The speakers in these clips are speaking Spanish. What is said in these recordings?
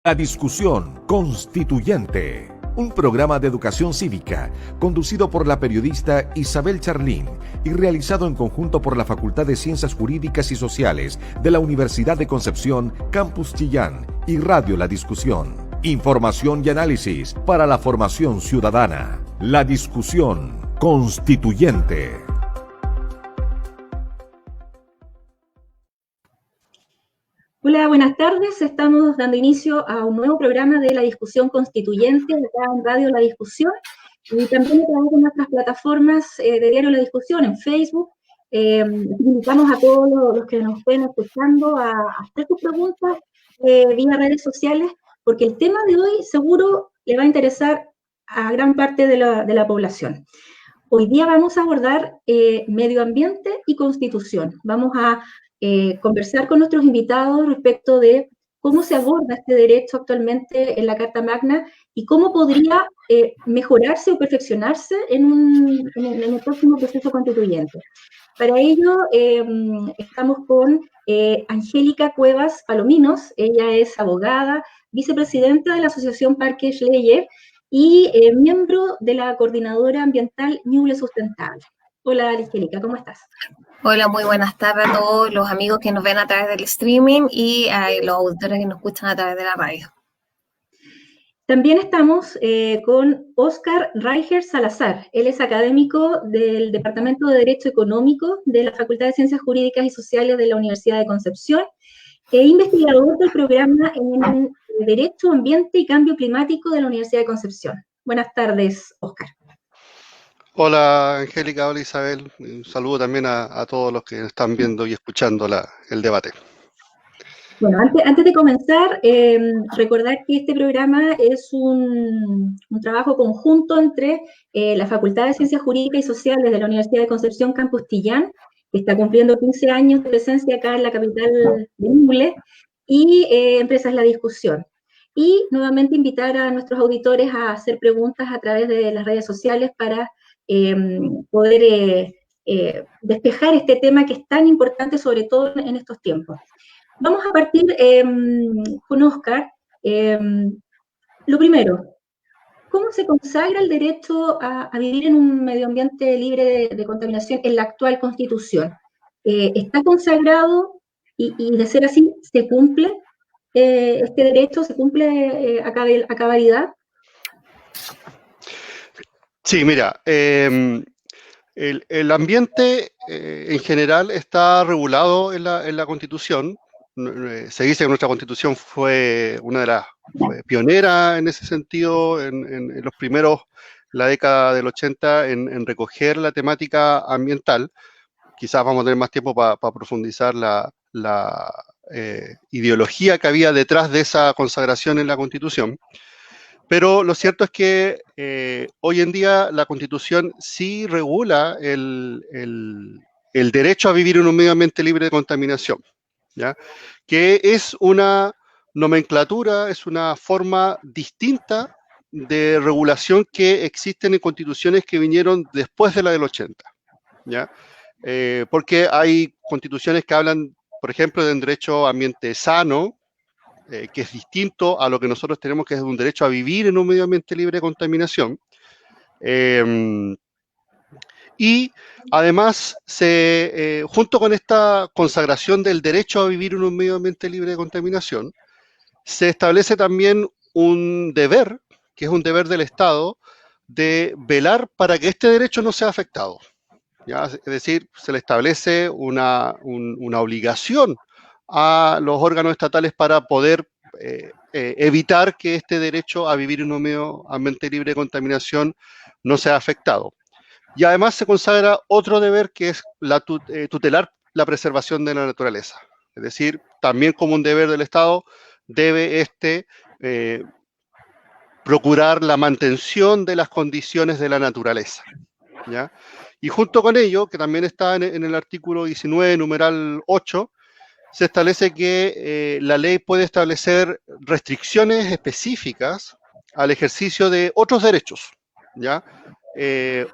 La discusión constituyente, un programa de educación cívica conducido por la periodista Isabel Charlín y realizado en conjunto por la Facultad de Ciencias Jurídicas y Sociales de la Universidad de Concepción, Campus Chillán y Radio La Discusión. Información y análisis para la formación ciudadana. La discusión constituyente. Hola, buenas tardes. Estamos dando inicio a un nuevo programa de la discusión constituyente acá en Radio La Discusión y también a través de nuestras plataformas de Diario La Discusión en Facebook. Invitamos a todos los que nos estén escuchando a hacer sus preguntas vía redes sociales, porque el tema de hoy seguro le va a interesar a gran parte de la población. Hoy día vamos a abordar medio ambiente y constitución. Vamos a conversar con nuestros invitados respecto de cómo se aborda este derecho actualmente en la Carta Magna y cómo podría mejorarse o perfeccionarse en el próximo proceso constituyente. Para ello, estamos con Angélica Cuevas Palominos. Ella es abogada, vicepresidenta de la Asociación Parque Schleyer y miembro de la Coordinadora Ambiental Ñuble Sustentable. Hola, Angélica, ¿cómo estás? Hola, muy buenas tardes a todos los amigos que nos ven a través del streaming y a los auditores que nos escuchan a través de la radio. También estamos con Óscar Reijer Salazar. Él es académico del Departamento de Derecho Económico de la Facultad de Ciencias Jurídicas y Sociales de la Universidad de Concepción e investigador del programa en Derecho, Ambiente y Cambio Climático de la Universidad de Concepción. Buenas tardes, Óscar. Hola, Angélica, hola, Isabel. Un saludo también a todos los que están viendo y escuchando el debate. Bueno, antes de comenzar, recordar que este programa es un trabajo conjunto entre la Facultad de Ciencias Jurídicas y Sociales de la Universidad de Concepción, Campus Chillán, que está cumpliendo 15 años de presencia acá en la capital de Ñuble, y Empresas La Discusión. Y nuevamente invitar a nuestros auditores a hacer preguntas a través de las redes sociales para poder despejar este tema que es tan importante, sobre todo en estos tiempos. Vamos a partir con Óscar. Lo primero, ¿cómo se consagra el derecho a vivir en un medio ambiente libre de contaminación en la actual Constitución? ¿Está consagrado y de ser así, se cumple este derecho? ¿Se cumple a cabalidad? Sí, mira, el ambiente en general está regulado en la Constitución. Se dice que nuestra Constitución fue una de las pioneras en ese sentido, en los primeros, la década del 80, en recoger la temática ambiental. Quizás vamos a tener más tiempo para profundizar la ideología que había detrás de esa consagración en la Constitución. Pero lo cierto es que hoy en día la Constitución sí regula el derecho a vivir en un medio ambiente libre de contaminación, ¿ya? Que es una nomenclatura, es una forma distinta de regulación que existen en constituciones que vinieron después de la del 80, ¿ya? Porque hay constituciones que hablan, por ejemplo, de un derecho a ambiente sano, que es distinto a lo que nosotros tenemos, que es un derecho a vivir en un medio ambiente libre de contaminación. Y además, junto con esta consagración del derecho a vivir en un medio ambiente libre de contaminación, se establece también un deber, que es un deber del Estado, de velar para que este derecho no sea afectado, ¿ya? Es decir, se le establece una obligación a los órganos estatales para poder evitar que este derecho a vivir en un medio ambiente libre de contaminación no sea afectado. Y además se consagra otro deber, que es tutelar la preservación de la naturaleza. Es decir, también como un deber del Estado, debe procurar la mantención de las condiciones de la naturaleza, ¿ya? Y junto con ello, que también está en el artículo 19, numeral 8, se establece que la ley puede establecer restricciones específicas al ejercicio de otros derechos, ¿ya?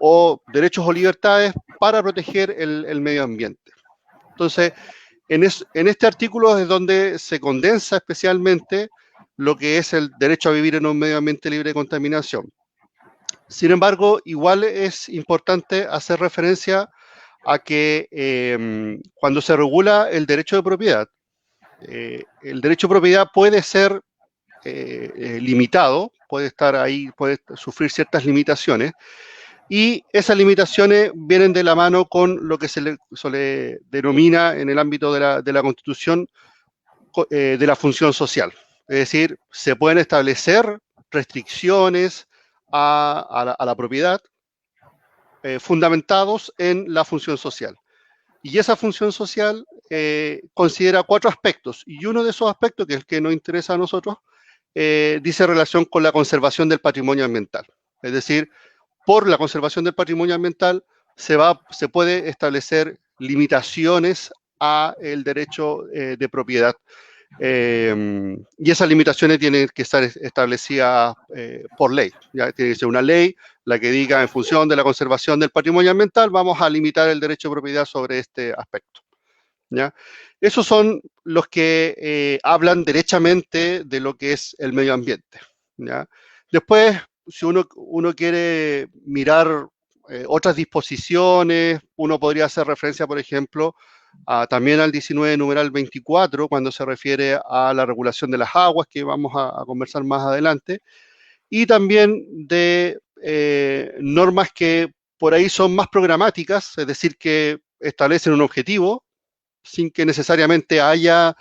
O derechos o libertades para proteger el medio ambiente. Entonces, en este artículo es donde se condensa especialmente lo que es el derecho a vivir en un medio ambiente libre de contaminación. Sin embargo, igual es importante hacer referencia a que cuando se regula el derecho de propiedad, el derecho de propiedad puede ser limitado, puede estar ahí, puede sufrir ciertas limitaciones, y esas limitaciones vienen de la mano con lo que se le denomina en el ámbito de la Constitución de la función social. Es decir, se pueden establecer restricciones a la propiedad fundamentados en la función social. Y esa función social considera 4 aspectos, y uno de esos aspectos, que es el que nos interesa a nosotros, dice relación con la conservación del patrimonio ambiental. Es decir, por la conservación del patrimonio ambiental se puede establecer limitaciones a el derecho de propiedad. Y esas limitaciones tienen que estar establecidas por ley. ¿Ya? Tiene que ser una ley la que diga, en función de la conservación del patrimonio ambiental, vamos a limitar el derecho de propiedad sobre este aspecto. ¿Ya? Esos son los que hablan derechamente de lo que es el medio ambiente. ¿Ya? Después, si uno quiere mirar otras disposiciones, uno podría hacer referencia, por ejemplo, también al 19 numeral 24, cuando se refiere a la regulación de las aguas, que vamos a conversar más adelante, y también de normas que por ahí son más programáticas, es decir, que establecen un objetivo, sin que necesariamente haya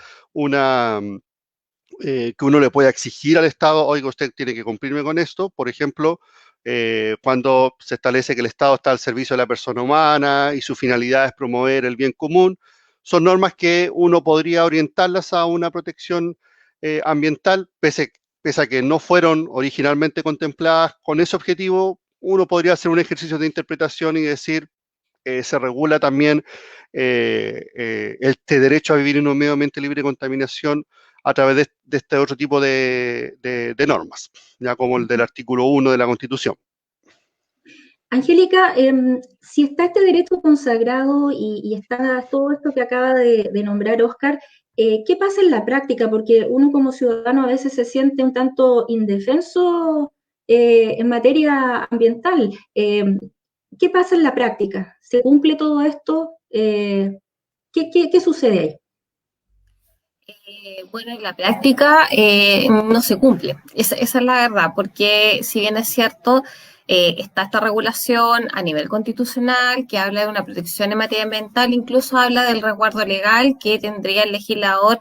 que uno le pueda exigir al Estado, oiga, usted tiene que cumplirme con esto. Por ejemplo, cuando se establece que el Estado está al servicio de la persona humana y su finalidad es promover el bien común, son normas que uno podría orientarlas a una protección ambiental, pese a que no fueron originalmente contempladas con ese objetivo. Uno podría hacer un ejercicio de interpretación y decir, se regula también este derecho a vivir en un medio ambiente libre de contaminación a través de este otro tipo de normas, ya como el del artículo 1 de la Constitución. Angélica, si está este derecho consagrado y está todo esto que acaba de nombrar Óscar, ¿qué pasa en la práctica? Porque uno como ciudadano a veces se siente un tanto indefenso en materia ambiental. ¿Qué pasa en la práctica? ¿Se cumple todo esto? ¿Qué sucede ahí? Bueno, en la práctica no se cumple, esa es la verdad, porque si bien es cierto, está esta regulación a nivel constitucional que habla de una protección en materia ambiental, incluso habla del resguardo legal que tendría el legislador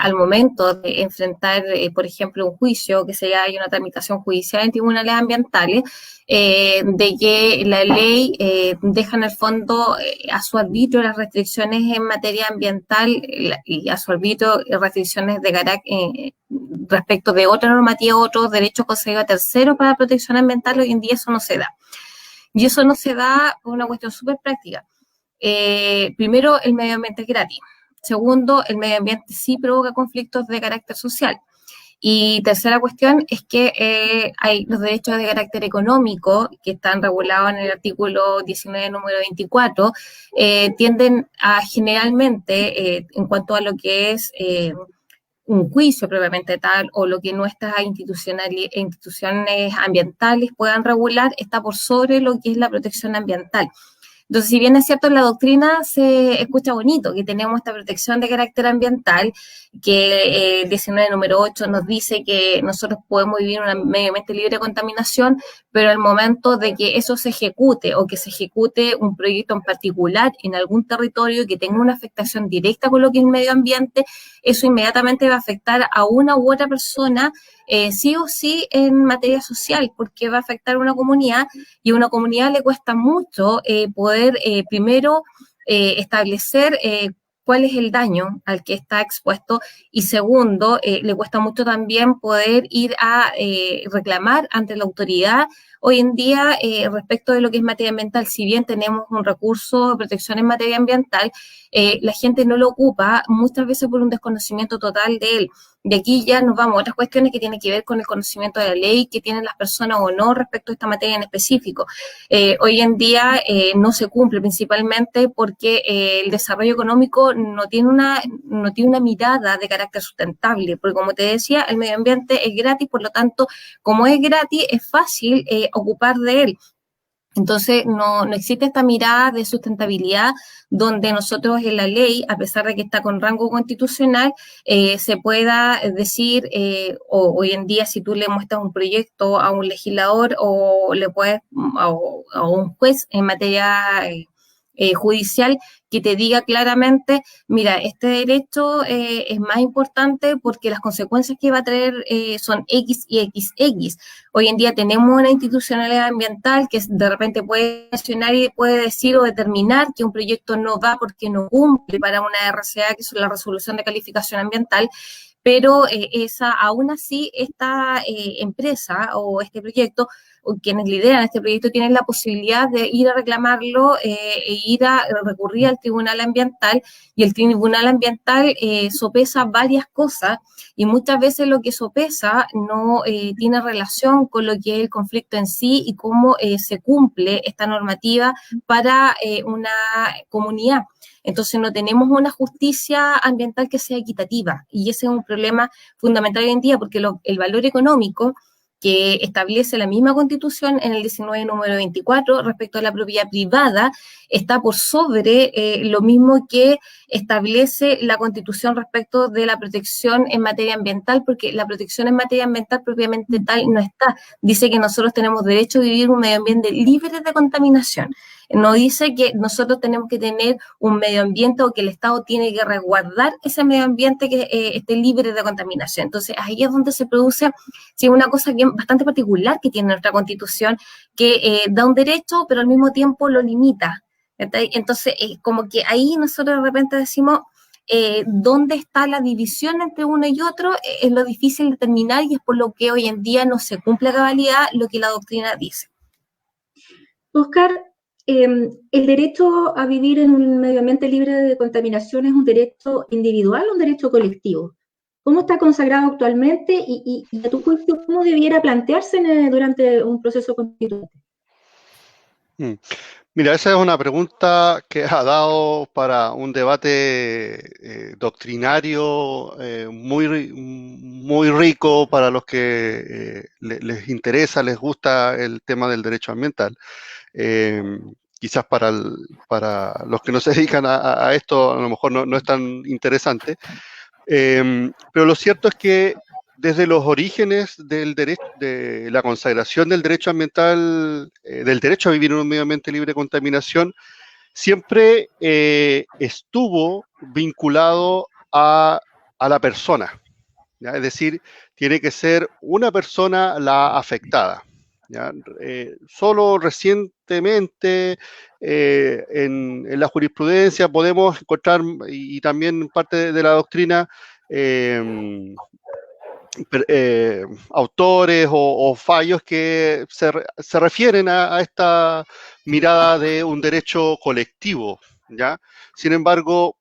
al momento de enfrentar, por ejemplo, un juicio, que sea una tramitación judicial en tribunales ambientales, de que la ley deja en el fondo a su arbitrio las restricciones en materia ambiental y a su arbitrio restricciones de carácter respecto de otra normativa, otros derechos concedidos a terceros para la protección ambiental. Hoy en día eso no se da. Y eso no se da por una cuestión súper práctica. Primero, el medio ambiente es gratis. Segundo, el medio ambiente sí provoca conflictos de carácter social. Y tercera cuestión es que hay los derechos de carácter económico que están regulados en el artículo 19, número 24, tienden a generalmente, en cuanto a lo que es un juicio propiamente tal o lo que nuestras instituciones ambientales puedan regular, está por sobre lo que es la protección ambiental. Entonces, si bien es cierto, en la doctrina se escucha bonito que tenemos esta protección de carácter ambiental, que el 19 número 8 nos dice que nosotros podemos vivir en un medio ambiente libre de contaminación, pero al momento de que eso se ejecute o que se ejecute un proyecto en particular en algún territorio que tenga una afectación directa con lo que es el medio ambiente, eso inmediatamente va a afectar a una u otra persona, sí o sí en materia social, porque va a afectar a una comunidad y a una comunidad le cuesta mucho poder primero establecer cuál es el daño al que está expuesto y segundo, le cuesta mucho también poder ir a reclamar ante la autoridad. Hoy en día, respecto de lo que es materia ambiental, si bien tenemos un recurso de protección en materia ambiental, la gente no lo ocupa muchas veces por un desconocimiento total de él. Y aquí ya nos vamos a otras cuestiones que tienen que ver con el conocimiento de la ley que tienen las personas o no respecto a esta materia en específico. Hoy en día no se cumple principalmente porque el desarrollo económico no tiene una mirada de carácter sustentable, porque como te decía, el medio ambiente es gratis, por lo tanto, como es gratis, es fácil ocupar de él. Entonces, no existe esta mirada de sustentabilidad donde nosotros en la ley, a pesar de que está con rango constitucional, se pueda decir, hoy en día si tú le muestras un proyecto a un legislador o le puedes a un juez en materia judicial que te diga claramente, mira, este derecho es más importante porque las consecuencias que va a traer son X y XX. Hoy en día tenemos una institucionalidad ambiental que de repente puede mencionar y puede decir o determinar que un proyecto no va porque no cumple para una RCA, que es la resolución de calificación ambiental, pero aún así esta empresa o este proyecto, o quienes lideran este proyecto, tienen la posibilidad de ir a reclamarlo e ir a recurrir al Tribunal Ambiental, y el Tribunal Ambiental sopesa varias cosas, y muchas veces lo que sopesa no tiene relación con lo que es el conflicto en sí y cómo se cumple esta normativa para una comunidad. Entonces no tenemos una justicia ambiental que sea equitativa, y ese es un problema fundamental hoy en día, porque el valor económico que establece la misma Constitución en el 19 número 24 respecto a la propiedad privada está por sobre lo mismo que establece la Constitución respecto de la protección en materia ambiental, porque la protección en materia ambiental propiamente tal no está. Dice que nosotros tenemos derecho a vivir un medio ambiente libre de contaminación. No dice que nosotros tenemos que tener un medio ambiente o que el Estado tiene que resguardar ese medio ambiente que esté libre de contaminación. Entonces, ahí es donde se produce una cosa bien, bastante particular que tiene nuestra Constitución, que da un derecho, pero al mismo tiempo lo limita. Entonces, como que ahí nosotros de repente decimos, ¿dónde está la división entre uno y otro? Es lo difícil de determinar, y es por lo que hoy en día no se cumple a cabalidad lo que la doctrina dice. Oscar, ¿el derecho a vivir en un medio ambiente libre de contaminación es un derecho individual o un derecho colectivo? ¿Cómo está consagrado actualmente y a tu juicio, cómo debiera plantearse durante un proceso constituyente? Mira, esa es una pregunta que ha dado para un debate doctrinario muy rico para los que les interesa, les gusta el tema del derecho ambiental. Quizás para los que no se dedican a esto, a lo mejor no es tan interesante. Pero lo cierto es que desde los orígenes de la consagración del derecho ambiental, del derecho a vivir en un medio ambiente libre de contaminación, siempre estuvo vinculado a la persona, ¿ya? Es decir, tiene que ser una persona la afectada, ¿ya? Solo recientemente en la jurisprudencia podemos encontrar, y también parte de la doctrina, autores o fallos que se refieren a esta mirada de un derecho colectivo, ¿ya? Sin embargo,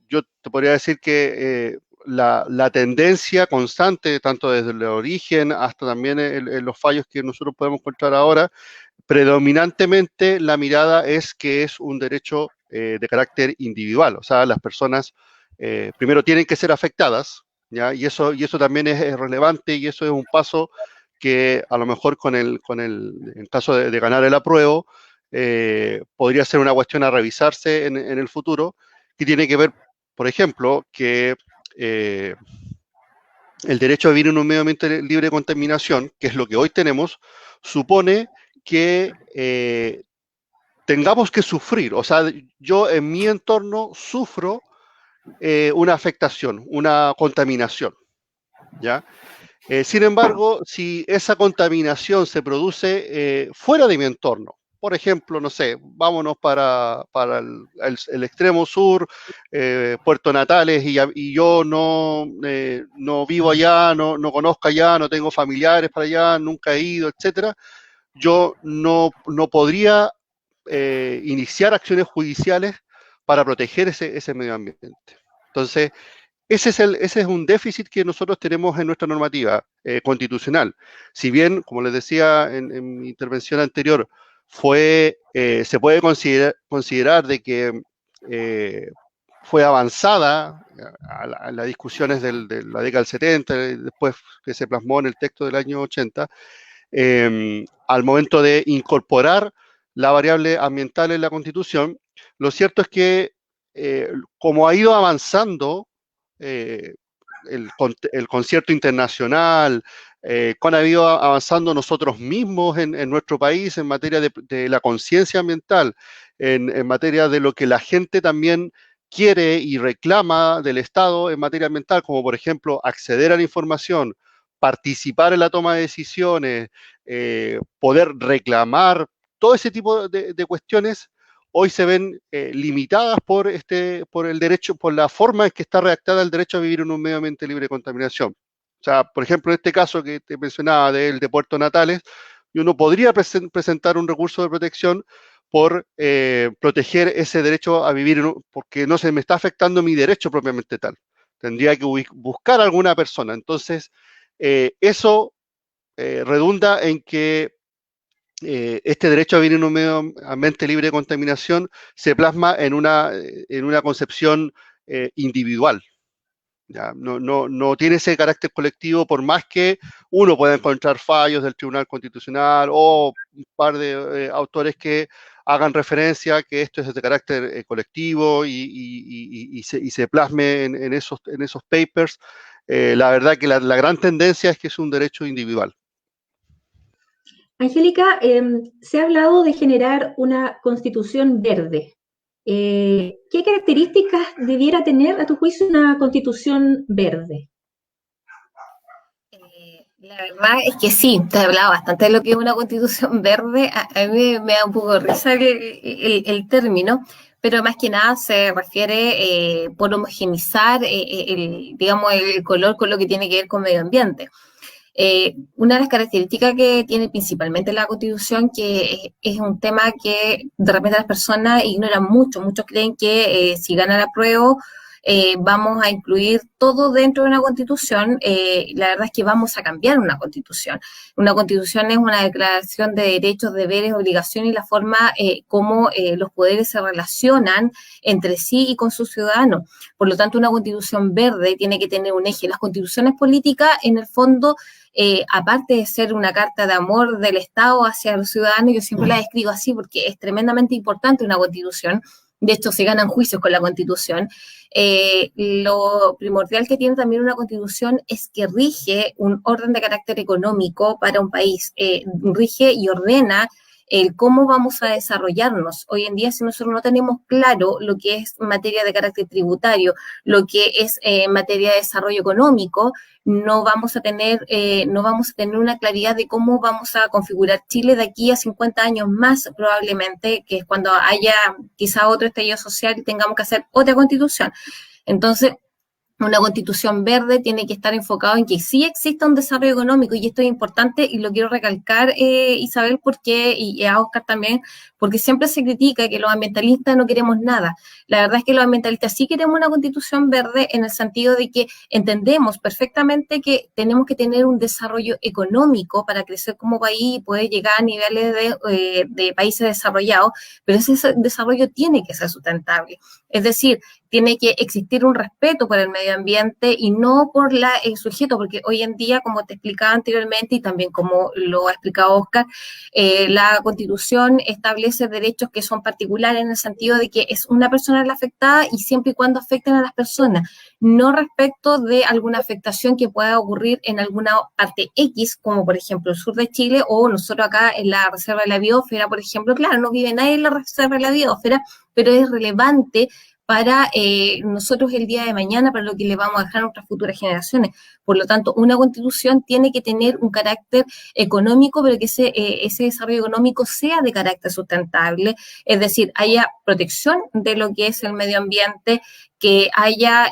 yo te podría decir que la tendencia constante, tanto desde el origen hasta también en los fallos que nosotros podemos encontrar ahora, predominantemente la mirada es que es un derecho de carácter individual. O sea, las personas primero tienen que ser afectadas, ¿ya? Y eso también es relevante, y eso es un paso que a lo mejor en caso de ganar el apruebo, podría ser una cuestión a revisarse en el futuro, que tiene que ver, por ejemplo, que el derecho a vivir en un medio ambiente libre de contaminación, que es lo que hoy tenemos, supone que tengamos que sufrir. O sea, yo en mi entorno sufro una afectación, una contaminación, ¿ya? Sin embargo, si esa contaminación se produce fuera de mi entorno, por ejemplo, no sé, vámonos para el extremo sur, Puerto Natales, y yo no vivo allá, no conozco allá, no tengo familiares para allá, nunca he ido, etcétera, yo no podría iniciar acciones judiciales para proteger ese medio ambiente. Entonces, ese es un déficit que nosotros tenemos en nuestra normativa constitucional. Si bien, como les decía en mi intervención anterior, se puede considerar de que fue avanzada a las discusiones de la década del 70, después que se plasmó en el texto del año 80, al momento de incorporar la variable ambiental en la Constitución. Lo cierto es que, como ha ido avanzando el concierto internacional, con ha ido avanzando nosotros mismos en nuestro país en materia de la conciencia ambiental, en materia de lo que la gente también quiere y reclama del Estado en materia ambiental, como por ejemplo acceder a la información, participar en la toma de decisiones, poder reclamar, todo ese tipo de cuestiones hoy se ven limitadas por el derecho, por la forma en que está redactada el derecho a vivir en un medio ambiente libre de contaminación. O sea, por ejemplo, en este caso que te mencionaba de Puerto Natales, uno podría presentar un recurso de protección por proteger ese derecho a vivir, porque no se me está afectando mi derecho propiamente tal. Tendría que buscar a alguna persona. Entonces, eso redunda en que este derecho a vivir en un medio ambiente libre de contaminación se plasma en una concepción individual. ¿Ya? No tiene ese carácter colectivo, por más que uno pueda encontrar fallos del Tribunal Constitucional o un par de autores que hagan referencia a que esto es de carácter colectivo y se plasme en esos papers. La verdad que la gran tendencia es que es un derecho individual. Angélica, se ha hablado de generar una constitución verde. ¿Qué características debiera tener, a tu juicio, una constitución verde? La verdad es que sí, te he hablado bastante de lo que es una constitución verde. A mí me da un poco de risa el término, pero más que nada se refiere por homogenizar digamos, el color con lo que tiene que ver con medio ambiente. Una de las características que tiene principalmente la Constitución, que es un tema que de repente las personas ignoran mucho. Muchos creen que si gana la prueba vamos a incluir todo dentro de una Constitución. La verdad es que vamos a cambiar una Constitución. Una Constitución es una declaración de derechos, deberes, obligaciones y la forma como los poderes se relacionan entre sí y con sus ciudadanos. Por lo tanto, una Constitución verde tiene que tener un eje. Las constituciones políticas, en el fondo, aparte de ser una carta de amor del Estado hacia los ciudadanos, yo siempre la describo así porque es tremendamente importante una Constitución. De hecho, se ganan juicios con la Constitución. Lo primordial que tiene también una Constitución es que rige un orden de carácter económico para un país, rige y ordena el cómo vamos a desarrollarnos. Hoy en día, si nosotros no tenemos claro lo que es materia de carácter tributario, lo que es materia de desarrollo económico, no vamos a tener una claridad de cómo vamos a configurar Chile de aquí a 50 años más, probablemente, que es cuando haya quizá otro estallido social y tengamos que hacer otra constitución. Entonces, una constitución verde tiene que estar enfocado en que sí exista un desarrollo económico, y esto es importante y lo quiero recalcar, Isabel, porque, y a Oscar también, porque siempre se critica que los ambientalistas no queremos nada. La verdad es que los ambientalistas sí queremos una constitución verde en el sentido de que entendemos perfectamente que tenemos que tener un desarrollo económico para crecer como país y poder llegar a niveles de países desarrollados, pero ese desarrollo tiene que ser sustentable. Es decir, tiene que existir un respeto por el medio ambiente y no por el sujeto, porque hoy en día, como te explicaba anteriormente y también como lo ha explicado Oscar, la Constitución establece derechos que son particulares en el sentido de que es una persona la afectada y siempre y cuando afecten a las personas, no respecto de alguna afectación que pueda ocurrir en alguna parte X, como por ejemplo el sur de Chile o nosotros acá en la Reserva de la Biosfera, por ejemplo. Claro, no vive nadie en la Reserva de la Biosfera, pero es relevante para nosotros el día de mañana, para lo que le vamos a dejar a nuestras futuras generaciones. Por lo tanto, una constitución tiene que tener un carácter económico, pero que ese desarrollo económico sea de carácter sustentable, es decir, haya protección de lo que es el medio ambiente, que haya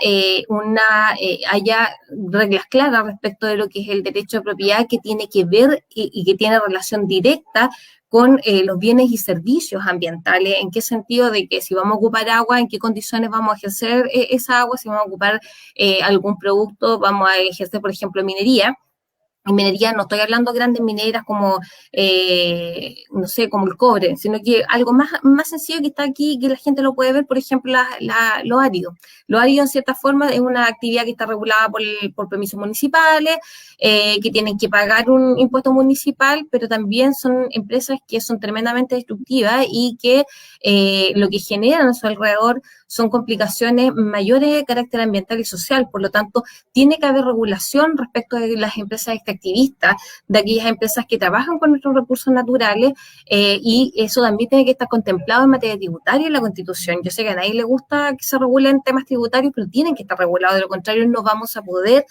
haya reglas claras respecto de lo que es el derecho de propiedad, que tiene que ver y que tiene relación directa con los bienes y servicios ambientales. ¿En qué sentido? De que si vamos a ocupar agua, en qué condiciones vamos a ejercer esa agua, si vamos a ocupar algún producto, vamos a ejercer, por ejemplo, minería. En minería no estoy hablando de grandes mineras como, no sé, como el cobre, sino que algo más sencillo que está aquí, que la gente lo puede ver, por ejemplo, lo árido. Lo árido, en cierta forma, es una actividad que está regulada por permisos municipales, que tienen que pagar un impuesto municipal, pero también son empresas que son tremendamente destructivas y que lo que generan a su alrededor son complicaciones mayores de carácter ambiental y social. Por lo tanto, tiene que haber regulación respecto de las empresas extractivistas, de aquellas empresas que trabajan con nuestros recursos naturales, y eso también tiene que estar contemplado en materia tributaria en la Constitución. Yo sé que a nadie le gusta que se regulen temas tributarios, pero tienen que estar regulados, de lo contrario no vamos a poder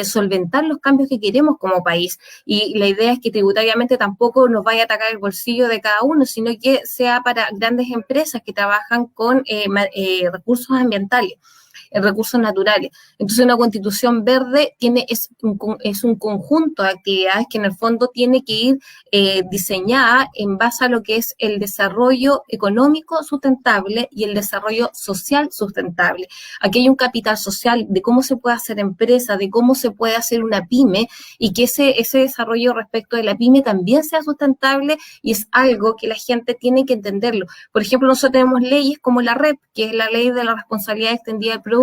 solventar los cambios que queremos como país. Y la idea es que tributariamente tampoco nos vaya a atacar el bolsillo de cada uno, sino que sea para grandes empresas que trabajan con recursos ambientales, recursos naturales. Entonces, una constitución verde es un conjunto de actividades que en el fondo tiene que ir diseñada en base a lo que es el desarrollo económico sustentable y el desarrollo social sustentable. Aquí hay un capital social de cómo se puede hacer empresa, de cómo se puede hacer una pyme, y que ese desarrollo respecto de la pyme también sea sustentable, y es algo que la gente tiene que entenderlo. Por ejemplo, nosotros tenemos leyes como la REP, que es la ley de la responsabilidad extendida del productor,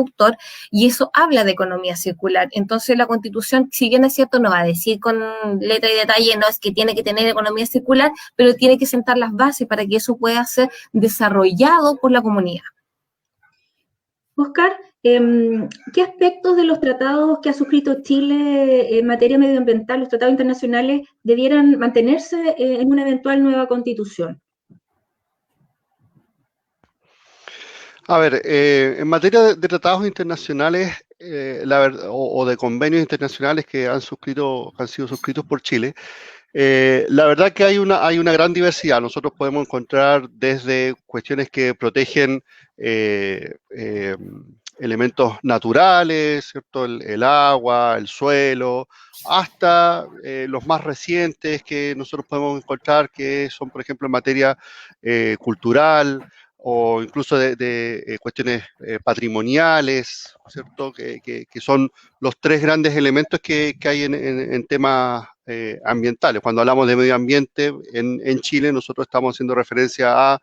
y eso habla de economía circular. Entonces, la Constitución, si bien es cierto, no va a decir con letra y detalle, no es que tiene que tener economía circular, pero tiene que sentar las bases para que eso pueda ser desarrollado por la comunidad. Oscar, ¿qué aspectos de los tratados que ha suscrito Chile en materia medioambiental, los tratados internacionales, debieran mantenerse en una eventual nueva constitución? A ver, en materia de tratados internacionales o de convenios internacionales que han sido suscritos por Chile, la verdad que hay una gran diversidad. Nosotros podemos encontrar desde cuestiones que protegen elementos naturales, ¿cierto? El agua, el suelo, hasta los más recientes que nosotros podemos encontrar, que son, por ejemplo, en materia cultural, o incluso de cuestiones patrimoniales, ¿cierto? Que son los tres grandes elementos que hay en temas ambientales. Cuando hablamos de medio ambiente en Chile, nosotros estamos haciendo referencia a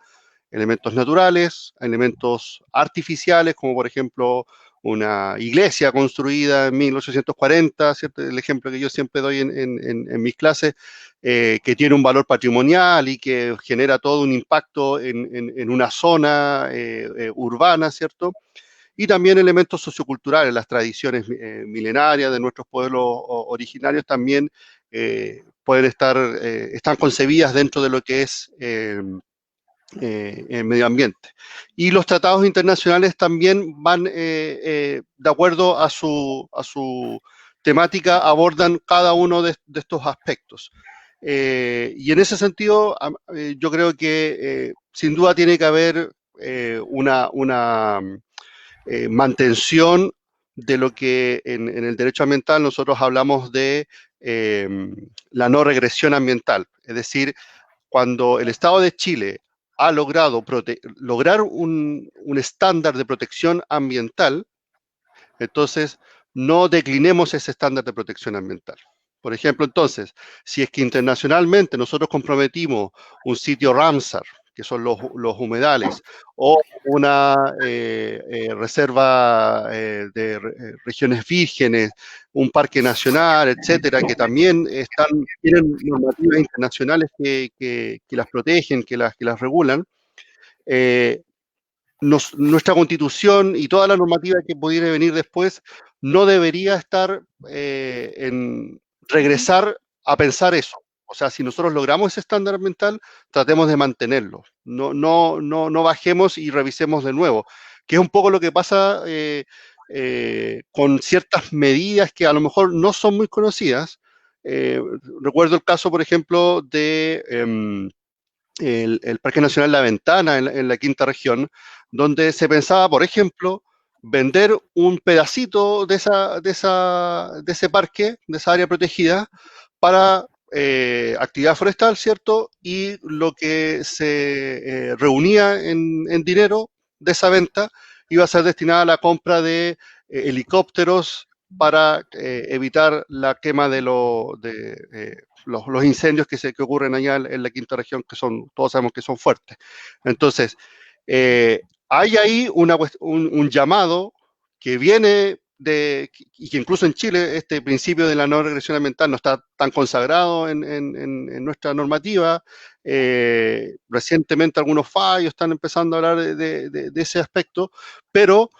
elementos naturales, a elementos artificiales, como por ejemplo una iglesia construida en 1840, ¿cierto? El ejemplo que yo siempre doy en mis clases, que tiene un valor patrimonial y que genera todo un impacto en una zona urbana, ¿cierto? Y también elementos socioculturales, las tradiciones milenarias de nuestros pueblos originarios también están concebidas dentro de lo que es el medio ambiente. Y los tratados internacionales también van de acuerdo a su temática, abordan cada uno de estos aspectos. Y en ese sentido, yo creo que sin duda tiene que haber una mantención de lo que en el derecho ambiental nosotros hablamos de la no regresión ambiental. Es decir, cuando el Estado de Chile ha logrado lograr un estándar de protección ambiental, entonces no declinemos ese estándar de protección ambiental. Por ejemplo, entonces, si es que internacionalmente nosotros comprometimos un sitio Ramsar, que son los humedales, o una reserva de regiones vírgenes, un parque nacional, etcétera, que también tienen normativas internacionales que las protegen, que las regulan, nuestra Constitución y toda la normativa que pudiera venir después no debería estar regresar a pensar eso. O sea, si nosotros logramos ese estándar ambiental, tratemos de mantenerlo. No bajemos y revisemos de nuevo, que es un poco lo que pasa con ciertas medidas que a lo mejor no son muy conocidas. Recuerdo el caso, por ejemplo, de el Parque Nacional La Ventana en la quinta región, donde se pensaba, por ejemplo, vender un pedacito de ese parque, de esa área protegida, para actividad forestal, ¿cierto? Y lo que se reunía en dinero de esa venta iba a ser destinada a la compra de helicópteros para evitar la quema de los incendios que ocurren allá en la quinta región, que todos sabemos que son fuertes. Entonces, hay ahí un llamado que viene y que incluso en Chile este principio de la no regresión ambiental no está tan consagrado en nuestra normativa. Recientemente algunos fallos están empezando a hablar de ese aspecto, pero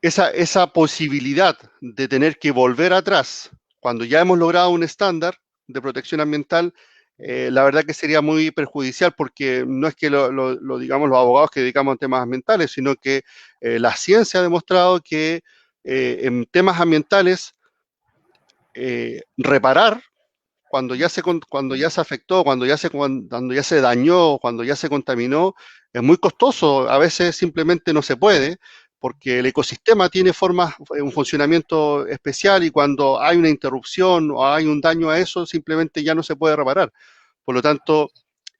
esa posibilidad de tener que volver atrás cuando ya hemos logrado un estándar de protección ambiental, la verdad que sería muy perjudicial, porque no es que lo digamos los abogados que dedicamos a temas ambientales, sino que la ciencia ha demostrado que en temas ambientales reparar cuando ya se afectó, cuando ya se dañó, cuando ya se contaminó, es muy costoso. A veces simplemente no se puede, porque el ecosistema tiene un funcionamiento especial, y cuando hay una interrupción o hay un daño a eso, simplemente ya no se puede reparar. Por lo tanto,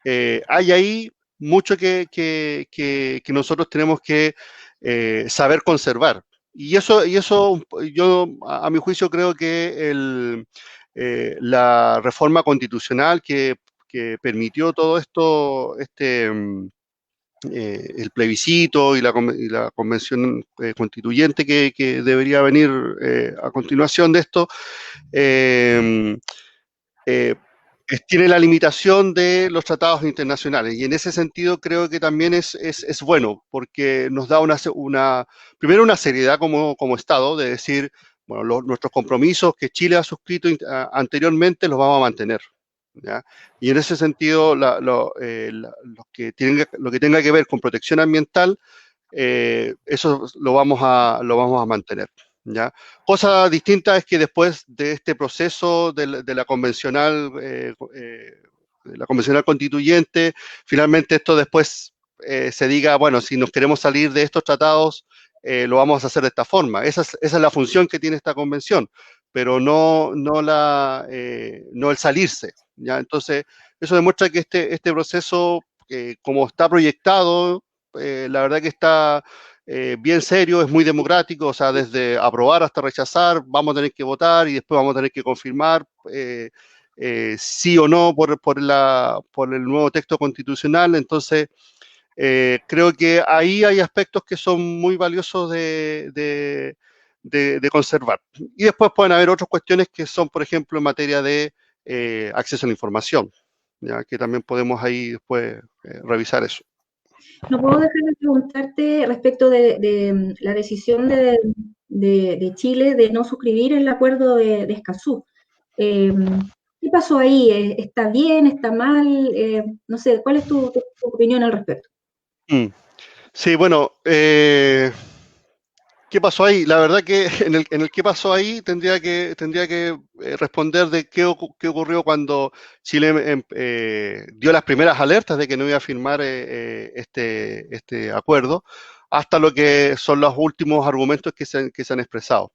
hay ahí mucho que nosotros tenemos que saber conservar. Y eso yo, a mi juicio, creo que la reforma constitucional que permitió todo esto, el plebiscito y la convención constituyente que debería venir a continuación de esto, tiene la limitación de los tratados internacionales, y en ese sentido creo que también es bueno, porque nos da primero una seriedad como Estado, de decir, bueno, nuestros compromisos que Chile ha suscrito anteriormente los vamos a mantener, ¿ya? Y en ese sentido, lo que tenga que ver con protección ambiental, eso lo vamos a mantener, ¿ya? Cosa distinta es que después de este proceso de la convencional constituyente, finalmente esto después se diga, bueno, si nos queremos salir de estos tratados, lo vamos a hacer de esta forma. Esa es la función que tiene esta convención, pero no el salirse, ¿ya? Entonces, eso demuestra que este proceso, como está proyectado, la verdad que está bien serio, es muy democrático, o sea, desde aprobar hasta rechazar, vamos a tener que votar y después vamos a tener que confirmar sí o no por el nuevo texto constitucional. Entonces, creo que ahí hay aspectos que son muy valiosos de conservar. Y después pueden haber otras cuestiones que son, por ejemplo, en materia de acceso a la información, ¿ya? Que también podemos ahí después revisar eso. No puedo dejar de preguntarte respecto de la decisión de Chile de no suscribir el acuerdo de Escazú. ¿Qué pasó ahí? ¿Está bien? ¿Está mal? No sé, ¿cuál es tu opinión al respecto? Sí, bueno, ¿qué pasó ahí? La verdad que en el qué pasó ahí tendría que responder de qué ocurrió cuando Chile dio las primeras alertas de que no iba a firmar este acuerdo, hasta lo que son los últimos argumentos que se han expresado.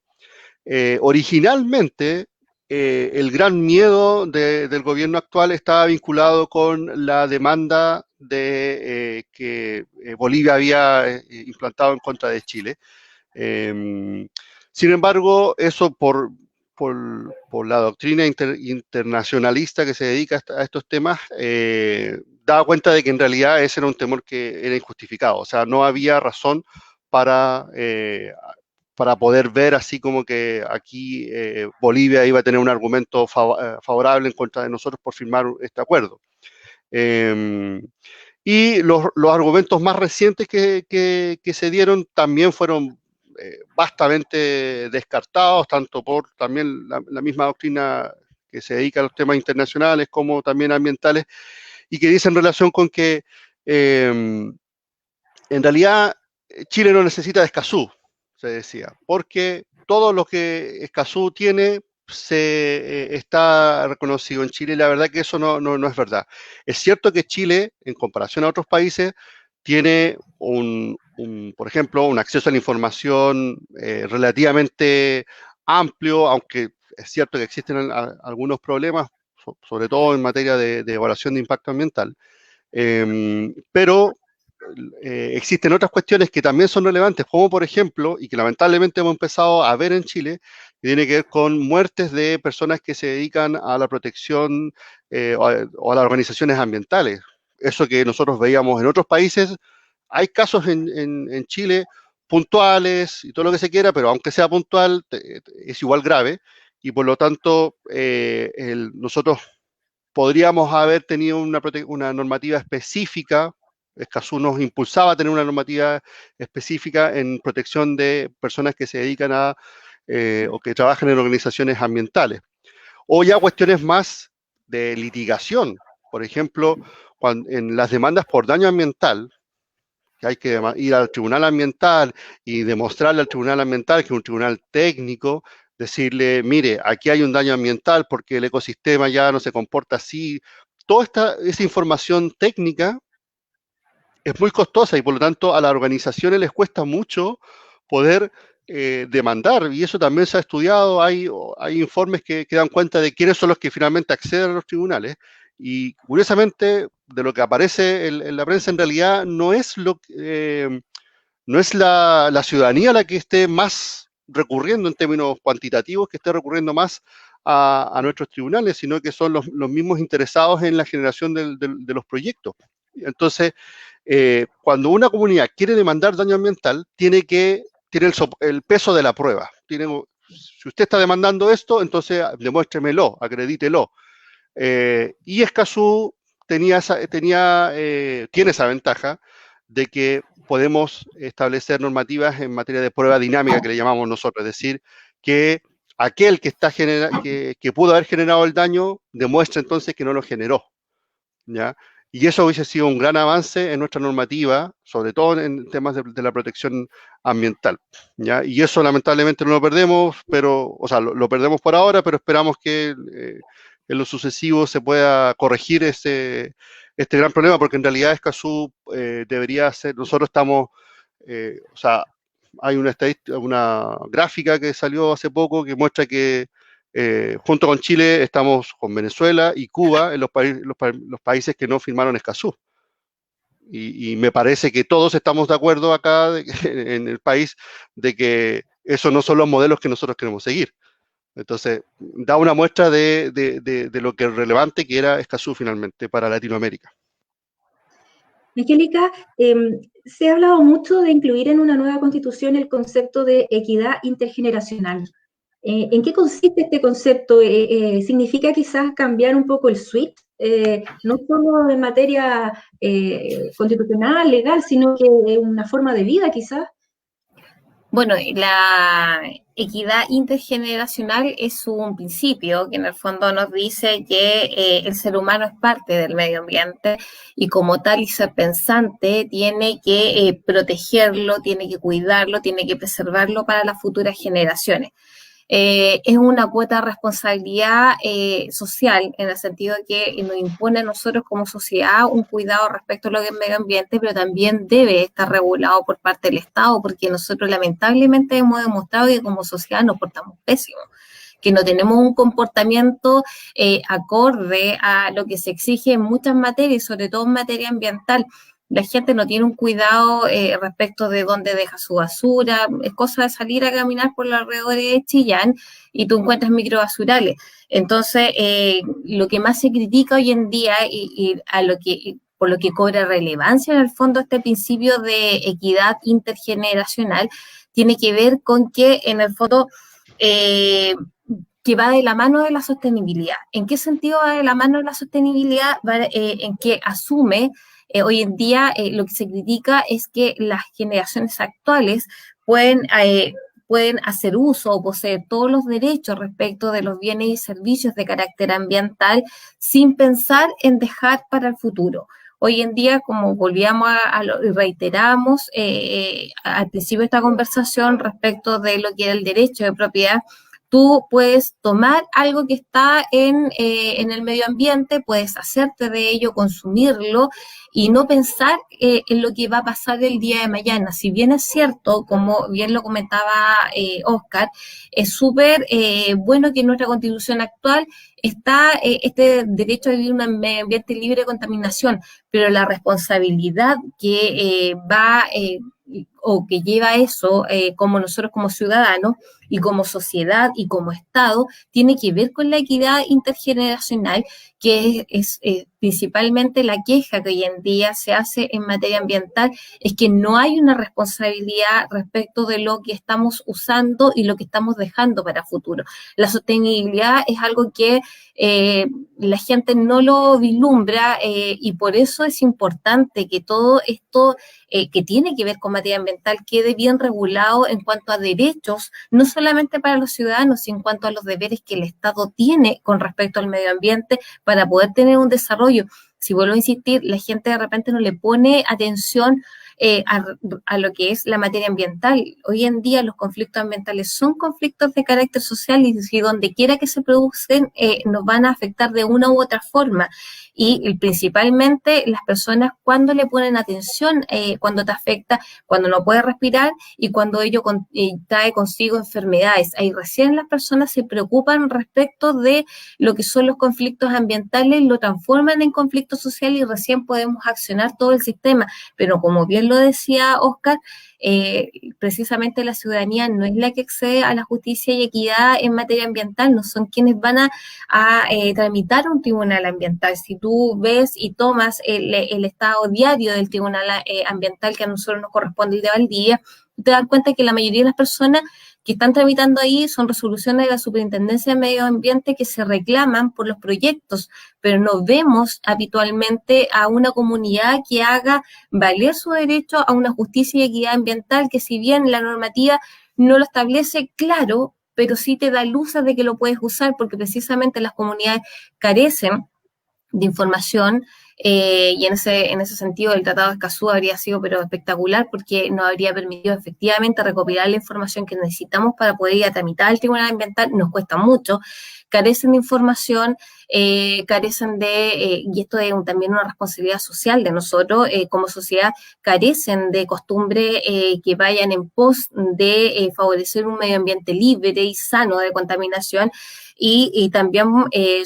Originalmente, el gran miedo del gobierno actual estaba vinculado con la demanda que Bolivia había implantado en contra de Chile. Sin embargo, eso por la doctrina internacionalista que se dedica a estos temas, daba cuenta de que en realidad ese era un temor que era injustificado. O sea, no había razón para poder ver así como que aquí Bolivia iba a tener un argumento favorable en contra de nosotros por firmar este acuerdo. Y los argumentos más recientes que se dieron también fueron vastamente descartados, tanto por también la misma doctrina que se dedica a los temas internacionales como también ambientales, y que dice en relación con que en realidad Chile no necesita de Escazú, se decía, porque todo lo que Escazú tiene está reconocido en Chile, y la verdad que eso no es verdad. Es cierto que Chile, en comparación a otros países, tiene un por ejemplo, un acceso a la información relativamente amplio, aunque es cierto que existen algunos problemas, sobre todo en materia de evaluación de impacto ambiental, pero existen otras cuestiones que también son relevantes, como por ejemplo, y que lamentablemente hemos empezado a ver en Chile, que tiene que ver con muertes de personas que se dedican a la protección o a las organizaciones ambientales. Eso que nosotros veíamos en otros países, hay casos en Chile puntuales y todo lo que se quiera, pero aunque sea puntual, es igual grave, y por lo tanto nosotros podríamos haber tenido una normativa específica. Escazú nos impulsaba a tener una normativa específica en protección de personas que se dedican a o que trabajan en organizaciones ambientales. O ya cuestiones más de litigación. Por ejemplo, en las demandas por daño ambiental, que hay que ir al tribunal ambiental y demostrarle al tribunal ambiental, que es un tribunal técnico, decirle, mire, aquí hay un daño ambiental porque el ecosistema ya no se comporta así. Toda esa información técnica es muy costosa y por lo tanto a las organizaciones les cuesta mucho poder demandar, y eso también se ha estudiado. Hay informes que dan cuenta de quiénes son los que finalmente acceden a los tribunales, y curiosamente de lo que aparece en la prensa en realidad no es la ciudadanía la que esté más recurriendo en términos cuantitativos, que esté recurriendo más a nuestros tribunales, sino que son los mismos interesados en la generación de los proyectos. Entonces, cuando una comunidad quiere demandar daño ambiental, tiene el peso de la prueba. Si usted está demandando esto, entonces demuéstremelo, acredítelo. Y Escazú tiene esa ventaja de que podemos establecer normativas en materia de prueba dinámica, que le llamamos nosotros, es decir, que aquel que pudo haber generado el daño demuestra entonces que no lo generó, ¿ya? Y eso hubiese sido un gran avance en nuestra normativa, sobre todo en temas de la protección ambiental, ¿ya? Y eso lamentablemente no lo perdemos, o sea, lo perdemos por ahora, pero esperamos que en lo sucesivo se pueda corregir este gran problema, porque en realidad Escazú debería ser, nosotros estamos, o sea, hay una gráfica que salió hace poco que muestra que junto con Chile estamos con Venezuela y Cuba en los países que no firmaron Escazú. Y me parece que todos estamos de acuerdo acá en el país de que esos no son los modelos que nosotros queremos seguir. Entonces, da una muestra de lo que es relevante que era Escazú finalmente para Latinoamérica. Angélica, se ha hablado mucho de incluir en una nueva constitución el concepto de equidad intergeneracional. ¿En qué consiste este concepto? ¿Significa quizás cambiar un poco el switch? No solo en materia constitucional, legal, sino que una forma de vida quizás. Bueno, la equidad intergeneracional es un principio que en el fondo nos dice que el ser humano es parte del medio ambiente y como tal y ser pensante tiene que protegerlo, tiene que cuidarlo, tiene que preservarlo para las futuras generaciones. Es una cuota de responsabilidad social, en el sentido de que nos impone a nosotros como sociedad un cuidado respecto a lo que es medio ambiente, pero también debe estar regulado por parte del Estado, porque nosotros lamentablemente hemos demostrado que como sociedad nos portamos pésimo, que no tenemos un comportamiento acorde a lo que se exige en muchas materias, sobre todo en materia ambiental. La gente no tiene un cuidado respecto de dónde deja su basura. Es cosa de salir a caminar por los alrededores de Chillán y tú encuentras microbasurales. Entonces, lo que más se critica hoy en día por lo que cobra relevancia en el fondo este principio de equidad intergeneracional tiene que ver con que en el fondo que va de la mano de la sostenibilidad. ¿En qué sentido va de la mano de la sostenibilidad? En que asume hoy en día lo que se critica es que las generaciones actuales pueden hacer uso o poseer todos los derechos respecto de los bienes y servicios de carácter ambiental sin pensar en dejar para el futuro. Hoy en día, como volvíamos reiteramos al principio de esta conversación respecto de lo que era el derecho de propiedad, Tú puedes tomar algo que está en el medio ambiente, puedes hacerte de ello, consumirlo y no pensar en lo que va a pasar el día de mañana. Si bien es cierto, como bien lo comentaba Oscar, es súper bueno que en nuestra Constitución actual está este derecho a vivir un medio ambiente libre de contaminación, pero la responsabilidad que va o que lleva eso como nosotros como ciudadanos y como sociedad y como Estado, tiene que ver con la equidad intergeneracional, que es principalmente la queja que hoy en día se hace en materia ambiental, es que no hay una responsabilidad respecto de lo que estamos usando y lo que estamos dejando para futuro. La sostenibilidad es algo que la gente no lo vislumbra y por eso es importante que todo esto que tiene que ver con materia ambiental quede bien regulado en cuanto a derechos, no solamente para los ciudadanos, sino en cuanto a los deberes que el Estado tiene con respecto al medio ambiente para poder tener un desarrollo. Si vuelvo a insistir, la gente de repente no le pone atención a lo que es la materia ambiental. Hoy en día los conflictos ambientales son conflictos de carácter social y si donde quiera que se producen nos van a afectar de una u otra forma. Y principalmente las personas cuando le ponen atención, cuando te afecta, cuando no puedes respirar y cuando ello trae consigo enfermedades. Ahí recién las personas se preocupan respecto de lo que son los conflictos ambientales, lo transforman en conflicto social y recién podemos accionar todo el sistema. Pero como bien lo decía Oscar, precisamente la ciudadanía no es la que accede a la justicia y equidad en materia ambiental, no son quienes van a tramitar un tribunal ambiental. Si tú ves y tomas el estado diario del tribunal ambiental que a nosotros nos corresponde el de Valdivia, te das cuenta que la mayoría de las personas que están tramitando ahí son resoluciones de la Superintendencia de Medio Ambiente que se reclaman por los proyectos, pero no vemos habitualmente a una comunidad que haga valer su derecho a una justicia y equidad ambiental, que si bien la normativa no lo establece claro, pero sí te da luces de que lo puedes usar, porque precisamente las comunidades carecen de información y en ese sentido el Tratado de Escazú habría sido pero espectacular porque nos habría permitido efectivamente recopilar la información que necesitamos para poder ir a tramitar al Tribunal Ambiental. Nos cuesta mucho, carecen de información, carecen de, y esto es también una responsabilidad social de nosotros como sociedad, carecen de costumbre que vayan en pos de favorecer un medio ambiente libre y sano de contaminación. Y también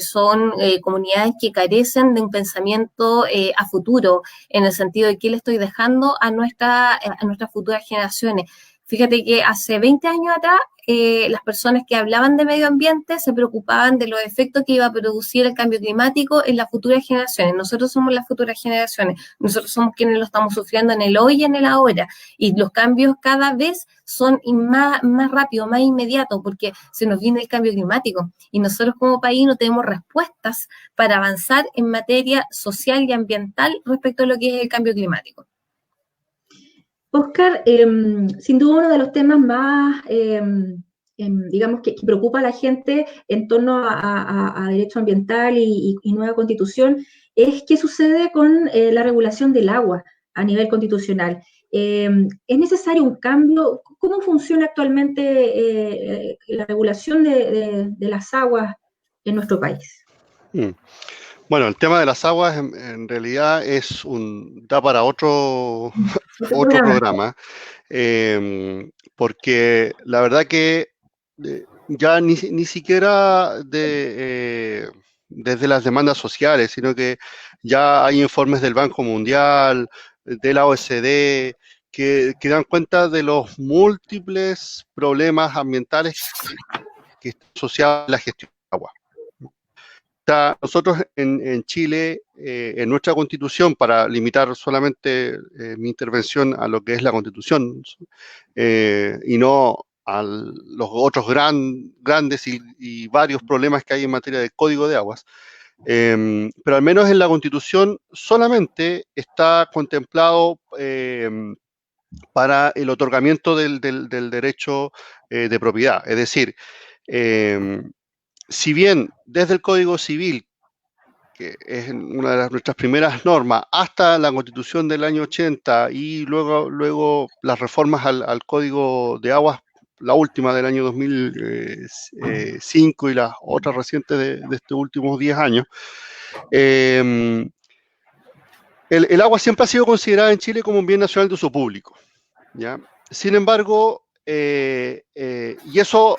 son comunidades que carecen de un pensamiento a futuro, en el sentido de qué le estoy dejando a nuestras futuras generaciones. Fíjate que hace 20 años atrás las personas que hablaban de medio ambiente se preocupaban de los efectos que iba a producir el cambio climático en las futuras generaciones. Nosotros somos las futuras generaciones, nosotros somos quienes lo estamos sufriendo en el hoy y en el ahora, y los cambios cada vez son más rápidos, más inmediatos, porque se nos viene el cambio climático, y nosotros como país no tenemos respuestas para avanzar en materia social y ambiental respecto a lo que es el cambio climático. Oscar, sin duda uno de los temas más, digamos, que preocupa a la gente en torno a derecho ambiental y nueva constitución es qué sucede con la regulación del agua a nivel constitucional. ¿Es necesario un cambio? ¿Cómo funciona actualmente la regulación de las aguas en nuestro país? Bueno, el tema de las aguas en realidad da para otro programa, porque la verdad que ya ni siquiera desde las demandas sociales, sino que ya hay informes del Banco Mundial, de la OECD, que dan cuenta de los múltiples problemas ambientales que están asociados a la gestión del agua. Nosotros en Chile, en nuestra Constitución, para limitar solamente mi intervención a lo que es la Constitución y no a los otros grandes y varios problemas que hay en materia de Código de Aguas, pero al menos en la Constitución solamente está contemplado para el otorgamiento del derecho de propiedad. Es decir, si bien desde el Código Civil, que es una de nuestras primeras normas, hasta la Constitución del año 80 y luego las reformas al Código de Aguas la última del año 2005 y las otras recientes de estos últimos 10 años, el agua siempre ha sido considerada en Chile como un bien nacional de uso público, ¿ya? Sin embargo, y eso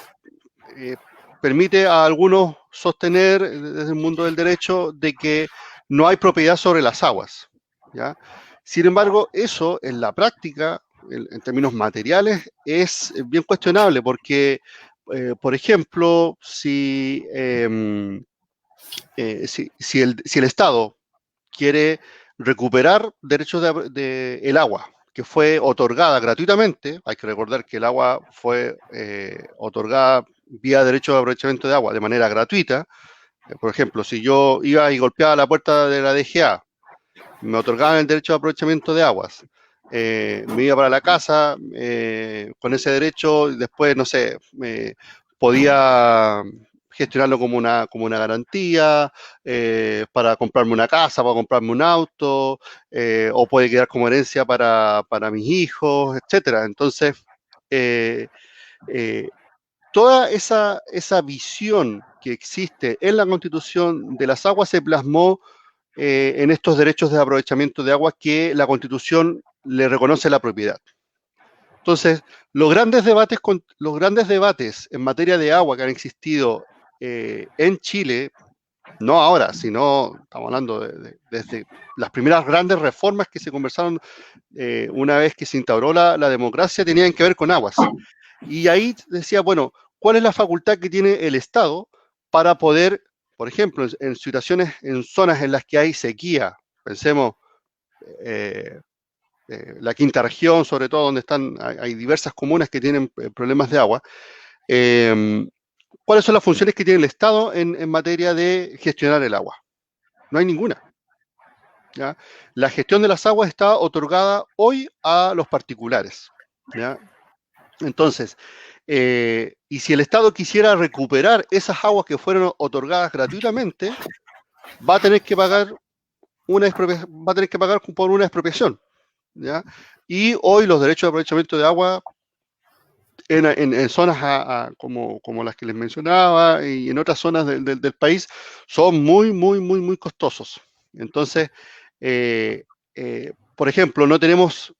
permite a algunos sostener desde el mundo del derecho de que no hay propiedad sobre las aguas, ¿ya? Sin embargo, eso en la práctica, en términos materiales, es bien cuestionable porque, por ejemplo, si el Estado quiere recuperar derechos de el agua, que fue otorgada gratuitamente, hay que recordar que el agua fue otorgada vía derecho de aprovechamiento de agua de manera gratuita. Por ejemplo, si yo iba y golpeaba la puerta de la DGA, me otorgaban el derecho de aprovechamiento de aguas, me iba para la casa con ese derecho, y después, no sé, podía gestionarlo como una garantía para comprarme una casa, para comprarme un auto, o puede quedar como herencia para mis hijos, etcétera. Entonces, toda esa visión que existe en la Constitución de las aguas se plasmó en estos derechos de aprovechamiento de agua que la Constitución le reconoce la propiedad. Entonces, los grandes debates en materia de agua que han existido en Chile, no ahora, sino estamos hablando desde las primeras grandes reformas que se conversaron una vez que se instauró la democracia, tenían que ver con aguas. Y ahí decía, bueno, ¿cuál es la facultad que tiene el Estado para poder, por ejemplo, en situaciones, en zonas en las que hay sequía, pensemos la quinta región, sobre todo donde hay diversas comunas que tienen problemas de agua, ¿cuáles son las funciones que tiene el Estado en materia de gestionar el agua? No hay ninguna, ¿ya? La gestión de las aguas está otorgada hoy a los particulares, ¿ya? Entonces, y si el Estado quisiera recuperar esas aguas que fueron otorgadas gratuitamente, va a tener que pagar por una expropiación, ¿ya? Y hoy los derechos de aprovechamiento de agua en zonas como las que les mencionaba y en otras zonas del país son muy, muy, muy, muy costosos. Entonces, por ejemplo, no tenemos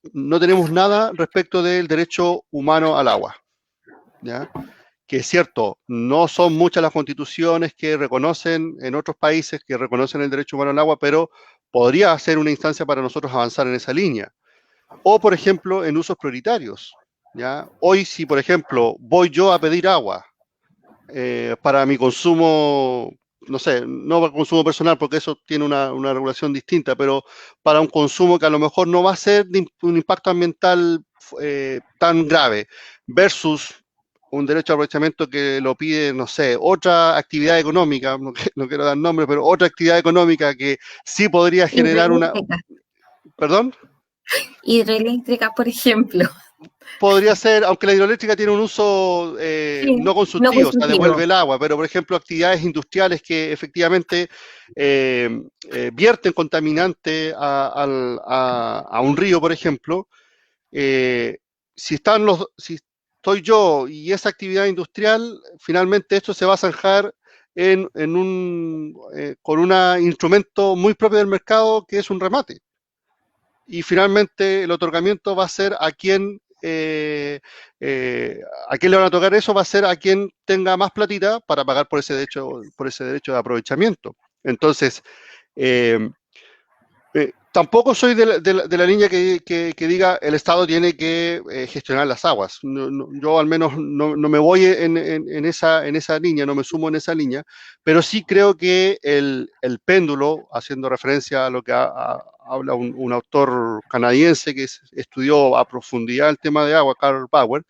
nada respecto del derecho humano al agua, ¿ya? Que es cierto, no son muchas las constituciones que reconocen en otros países que reconocen el derecho humano al agua, pero podría ser una instancia para nosotros avanzar en esa línea. O, por ejemplo, en usos prioritarios, ¿ya? Hoy, si, por ejemplo, voy yo a pedir agua para mi consumo, no sé, no para consumo personal, porque eso tiene una regulación distinta, pero para un consumo que a lo mejor no va a ser de un impacto ambiental tan grave, versus un derecho de aprovechamiento que lo pide, no sé, otra actividad económica, no quiero dar nombre, pero otra actividad económica que sí podría generar una... ¿Perdón? Hidroeléctrica, por ejemplo. Podría ser, aunque la hidroeléctrica tiene un uso Sí, no consultivo, no consultivo, o sea, devuelve el agua, pero por ejemplo actividades industriales que efectivamente vierten contaminante a un río, por ejemplo, si estoy yo y esa actividad industrial, finalmente esto se va a zanjar con un instrumento muy propio del mercado que es un remate. Y finalmente el otorgamiento va a ser a quien le van a tocar eso, va a ser a quien tenga más platita para pagar por ese derecho de aprovechamiento. Entonces, tampoco soy de la línea que diga el Estado tiene que gestionar las aguas. Yo al menos no me voy en esa línea, no me sumo en esa línea, pero sí creo que el péndulo, haciendo referencia a lo que habla un autor canadiense que estudió a profundidad el tema de agua, Karl Bauer,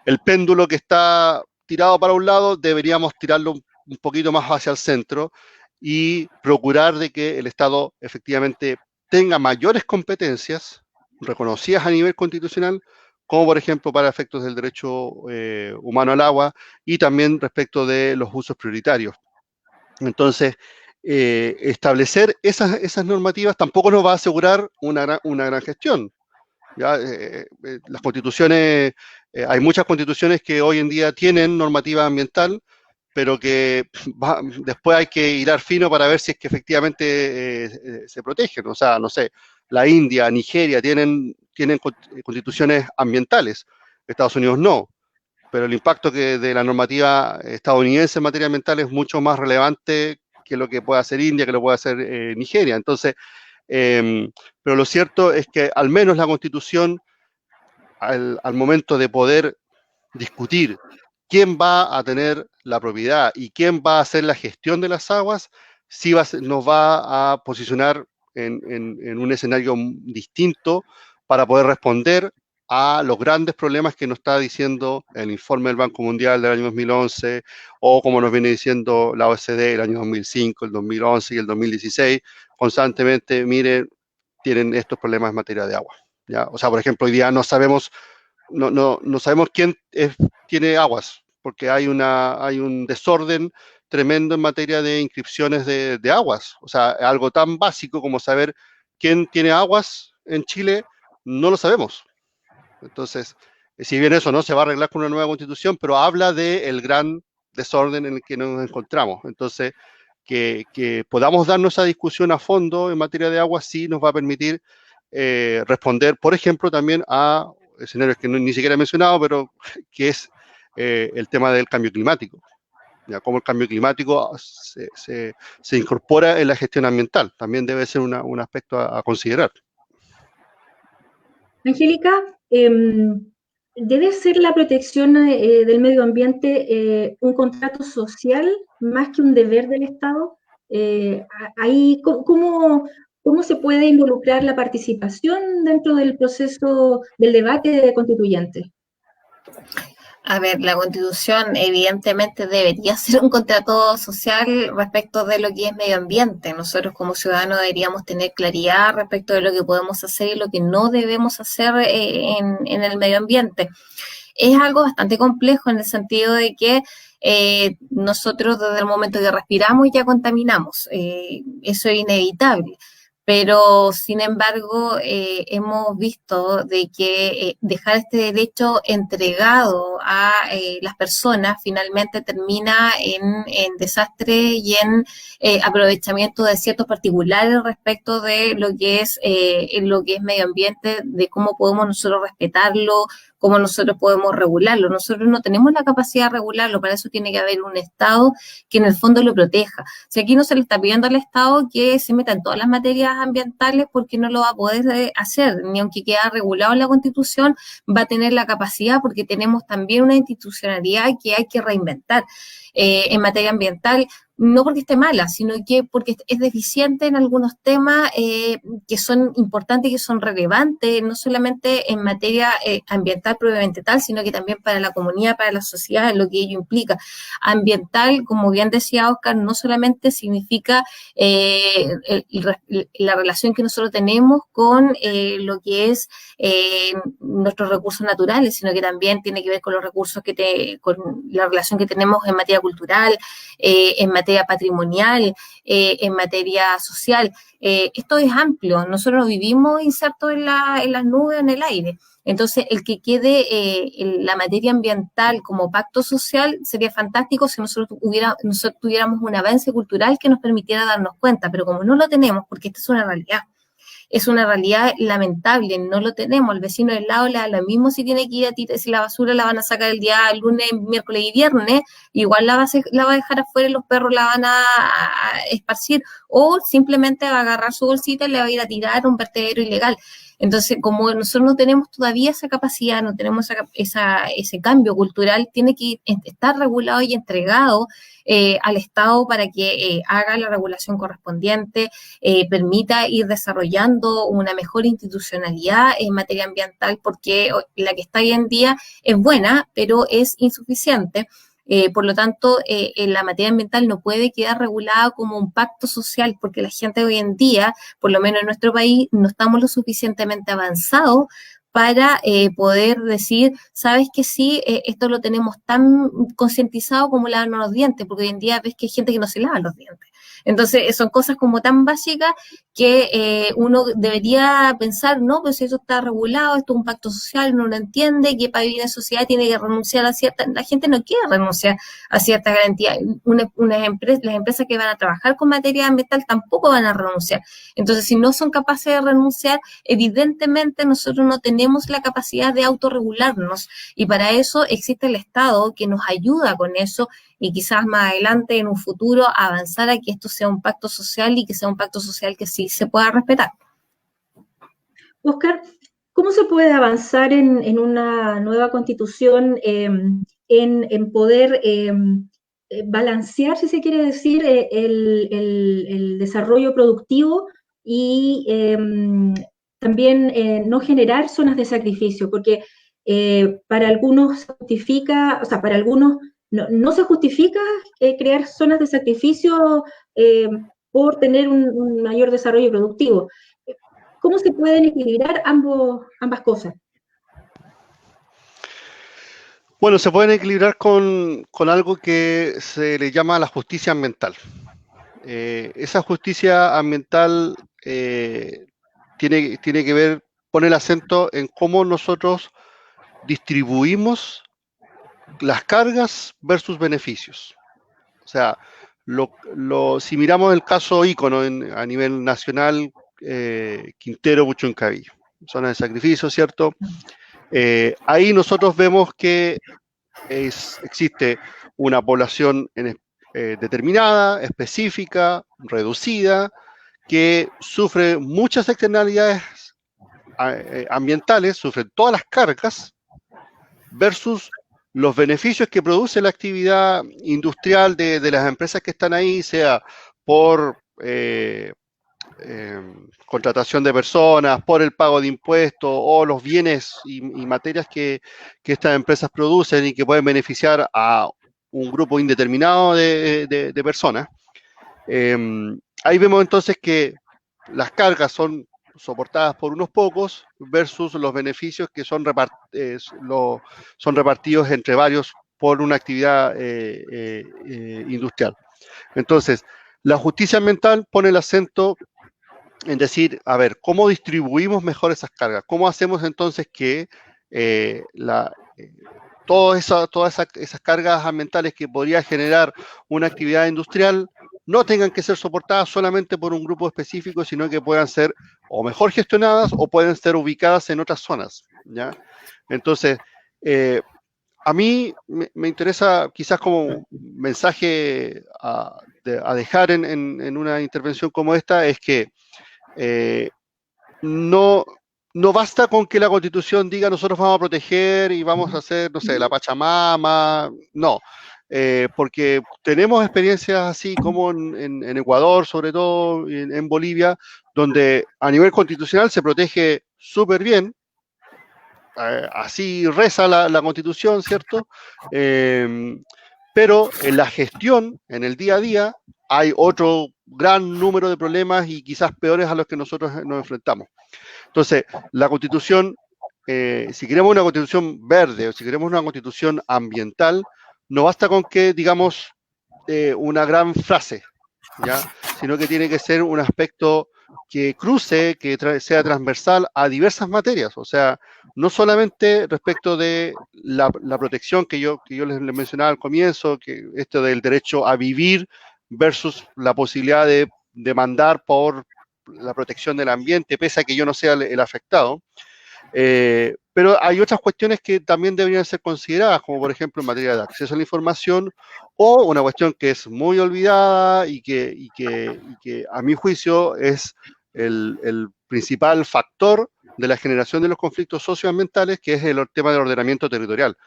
el péndulo que está tirado para un lado deberíamos tirarlo un poquito más hacia el centro y procurar de que el Estado efectivamente tenga mayores competencias reconocidas a nivel constitucional, como por ejemplo para efectos del derecho humano al agua y también respecto de los usos prioritarios. Entonces, establecer esas normativas tampoco nos va a asegurar una gran gestión. ¿ya? Las constituciones, hay muchas constituciones que hoy en día tienen normativa ambiental, pero que después hay que hilar fino para ver si es que efectivamente se protegen. O sea, no sé, la India, Nigeria tienen constituciones ambientales, Estados Unidos no, pero el impacto de la normativa estadounidense en materia ambiental es mucho más relevante que lo que puede hacer India, que lo puede hacer Nigeria. Entonces, pero lo cierto es que al menos la Constitución, al momento de poder discutir quién va a tener la propiedad y quién va a hacer la gestión de las aguas, sí nos va a posicionar en un escenario distinto para poder responder a los grandes problemas que nos está diciendo el informe del Banco Mundial del año 2011, o como nos viene diciendo la OECD el año 2005, el 2011 y el 2016, constantemente, miren, tienen estos problemas en materia de agua, ¿ya? O sea, por ejemplo, hoy día no sabemos quién tiene aguas, porque hay un desorden tremendo en materia de inscripciones de aguas. O sea, algo tan básico como saber quién tiene aguas en Chile, no lo sabemos. Entonces, si bien eso no se va a arreglar con una nueva constitución, pero habla del gran desorden en el que nos encontramos. Entonces, que podamos darnos esa discusión a fondo en materia de agua sí nos va a permitir responder, por ejemplo, también a escenarios que ni siquiera he mencionado, pero que es el tema del cambio climático. Ya, cómo el cambio climático se incorpora en la gestión ambiental. También debe ser un aspecto a considerar. Angélica, ¿debe ser la protección del medio ambiente un contrato social más que un deber del Estado? Ahí, ¿cómo se puede involucrar la participación dentro del proceso del debate constituyente? A ver, la Constitución evidentemente debería ser un contrato social respecto de lo que es medio ambiente. Nosotros como ciudadanos deberíamos tener claridad respecto de lo que podemos hacer y lo que no debemos hacer en el medio ambiente. Es algo bastante complejo en el sentido de que nosotros desde el momento que respiramos ya contaminamos. Eso es inevitable. Pero, sin embargo, hemos visto de que dejar este derecho entregado a las personas finalmente termina en desastre y en aprovechamiento de ciertos particulares respecto de lo que es medio ambiente, de cómo podemos nosotros respetarlo, cómo nosotros podemos regularlo. Nosotros no tenemos la capacidad de regularlo, para eso tiene que haber un Estado que en el fondo lo proteja. Si aquí no se le está pidiendo al Estado que se meta en todas las materias ambientales, porque no lo va a poder hacer, ni aunque quede regulado en la Constitución, va a tener la capacidad, porque tenemos también una institucionalidad que hay que reinventar en materia ambiental. No porque esté mala, sino que porque es deficiente en algunos temas que son importantes y que son relevantes, no solamente en materia ambiental propiamente tal, sino que también para la comunidad, para la sociedad, lo que ello implica. Ambiental, como bien decía Oscar, no solamente significa la relación que nosotros tenemos con lo que es nuestros recursos naturales, sino que también tiene que ver con los recursos con la relación que tenemos en materia cultural, en materia patrimonial, en materia social. Esto es amplio, nosotros no vivimos insertos en las nubes, en el aire. Entonces, el que quede la materia ambiental como pacto social sería fantástico si nosotros tuviéramos un avance cultural que nos permitiera darnos cuenta, pero como no lo tenemos, porque esta es una realidad lamentable, no lo tenemos. El vecino del lado le da lo mismo si tiene que ir a tirar, si la basura la van a sacar el día lunes, miércoles y viernes, igual la va a dejar afuera y los perros la van a esparcir, o simplemente va a agarrar su bolsita y le va a ir a tirar a un vertedero ilegal. Entonces, como nosotros no tenemos todavía esa capacidad, no tenemos ese cambio cultural, tiene que estar regulado y entregado al Estado para que haga la regulación correspondiente, permita ir desarrollando una mejor institucionalidad en materia ambiental, porque la que está hoy en día es buena, pero es insuficiente. Por lo tanto, la materia ambiental no puede quedar regulada como un pacto social, porque la gente hoy en día, por lo menos en nuestro país, no estamos lo suficientemente avanzados para poder decir, sabes que sí, esto lo tenemos tan concientizado como lavarnos los dientes, porque hoy en día ves que hay gente que no se lava los dientes. Entonces, son cosas como tan básicas que uno debería pensar, no, pues eso está regulado, esto es un pacto social, uno lo entiende, que para vivir en sociedad tiene que renunciar a cierta, la gente no quiere renunciar a cierta garantía. Las empresas que van a trabajar con materia ambiental tampoco van a renunciar. Entonces, si no son capaces de renunciar, evidentemente nosotros no tenemos la capacidad de autorregularnos, y para eso existe el Estado que nos ayuda con eso, y quizás más adelante en un futuro avanzar a que esto sea un pacto social y que sea un pacto social que sí se pueda respetar. Oscar, ¿cómo se puede avanzar en una nueva constitución en poder balancear, si se quiere decir, el desarrollo productivo y también no generar zonas de sacrificio? Porque para algunos se justifica, o sea, para algunos no se justifica crear zonas de sacrificio por tener un mayor desarrollo productivo. ¿Cómo se pueden equilibrar ambas cosas? Bueno, se pueden equilibrar con algo que se le llama la justicia ambiental. Esa justicia ambiental tiene que ver, pone el acento en cómo nosotros distribuimos las cargas versus beneficios. O sea, si miramos el caso ícono a nivel nacional, Quintero, Puchuncaví, zona de sacrificio, ¿cierto? Ahí nosotros vemos que existe una población determinada, específica, reducida, que sufre muchas externalidades ambientales, sufre todas las cargas, versus los beneficios que produce la actividad industrial de las empresas que están ahí, sea por contratación de personas, por el pago de impuestos o los bienes y materias que estas empresas producen y que pueden beneficiar a un grupo indeterminado de personas. Ahí vemos entonces que las cargas son soportadas por unos pocos versus los beneficios que son repartidos entre varios por una actividad industrial. Entonces, la justicia ambiental pone el acento en decir, a ver, ¿cómo distribuimos mejor esas cargas? ¿Cómo hacemos entonces que todas esas cargas ambientales que podría generar una actividad industrial no tengan que ser soportadas solamente por un grupo específico, sino que puedan ser o mejor gestionadas o pueden ser ubicadas en otras zonas, ¿ya? Entonces, a mí me interesa quizás como mensaje a dejar en una intervención como esta, es que no basta con que la Constitución diga nosotros vamos a proteger y vamos a hacer, no sé, la Pachamama, no. Porque tenemos experiencias así como en Ecuador, sobre todo en Bolivia, donde a nivel constitucional se protege súper bien, así reza la Constitución, ¿cierto? Pero en la gestión, en el día a día, hay otro gran número de problemas y quizás peores a los que nosotros nos enfrentamos. Entonces, la Constitución, si queremos una Constitución verde o si queremos una Constitución ambiental, no basta con que digamos una gran frase, ¿ya? Sino que tiene que ser un aspecto que cruce, que sea transversal a diversas materias. O sea, no solamente respecto de la protección que yo les mencionaba al comienzo, que esto del derecho a vivir versus la posibilidad de demandar por la protección del ambiente, pese a que yo no sea el afectado. Pero hay otras cuestiones que también deberían ser consideradas, como por ejemplo en materia de acceso a la información, o una cuestión que es muy olvidada y que a mi juicio es el principal factor de la generación de los conflictos socioambientales, que es el tema del ordenamiento territorial,